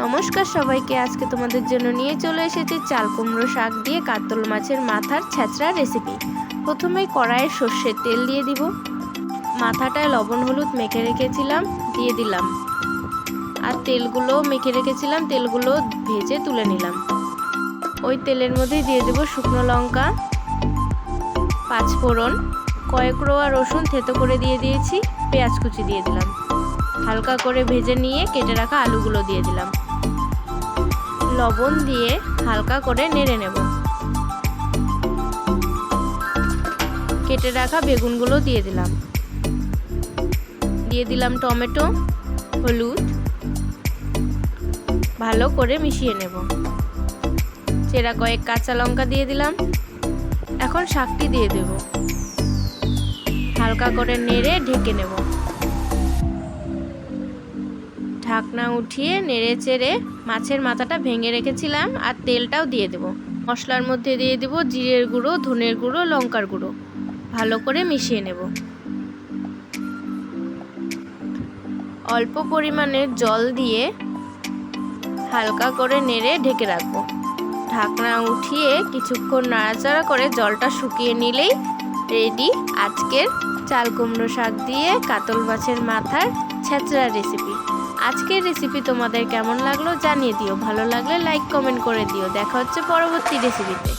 নমস্কার সবাইকে। আজকে তোমাদের জন্য নিয়ে চলে এসেছি চাল কুমড়ো শাক দিয়ে কাতল মাছের মাথার ছ্যাঁচড়া রেসিপি। প্রথমে কড়াইয়ে সর্ষের তেল দিয়ে দিব। মাথাটায় লবণ হলুদ মেখে রেখেছিলাম দিয়ে দিলাম, আর তেলগুলো মেখে রেখেছিলাম, তেলগুলো ভেজে তুলে নিলাম। ওই তেলের মধ্যে দিয়ে দেব শুকনো লঙ্কা, 5 ফোড়ন, কয়েক রোয়া রসুন থেতো করে দিয়ে দিয়েছি, পেঁয়াজ কুচি দিয়ে দিলাম। হালকা করে ভেজে নিয়ে কেটে রাখা আলুগুলো দিয়ে দিলাম। লবণ দিয়ে হালকা করে নেড়ে নেব। কেটে রাখা বেগুনগুলো দিয়ে দিলাম। দিয়ে দিলাম টমেটো, হলুদ, ভালো করে মিশিয়ে নেব। চেরা কয়েক কাঁচা লঙ্কা দিয়ে দিলাম। এখন শাকটি দিয়ে দেব। হালকা করে নেড়ে ঢেকে নেব। ঢাকনা উঠিয়ে নেড়ে চেড়ে মাছের মাথাটা ভেঙে রেখেছিলাম আর তেলটাও দিয়ে দেব। মশলার মধ্যে দিয়ে দেব জিরের গুঁড়ো, ধনের গুঁড়ো, লঙ্কার গুঁড়ো। ভালো করে মিশিয়ে নেব। অল্প পরিমাণে জল দিয়ে হালকা করে নেড়ে ঢেকে রাখবো। ঢাকনা উঠিয়ে কিছুক্ষণ নাড়াচাড়া করে জলটা শুকিয়ে নিলেই রেডি আজকের চাল কুমড়ো শাক দিয়ে কাতল মাছের মাথার ছ্যাঁচড়া রেসিপি। আজকের রেসিপি তোমাদের কেমন লাগলো জানিয়ে দিও। ভালো লাগলে লাইক কমেন্ট করে দিও। দেখা হচ্ছে পরবর্তী রেসিপিতে।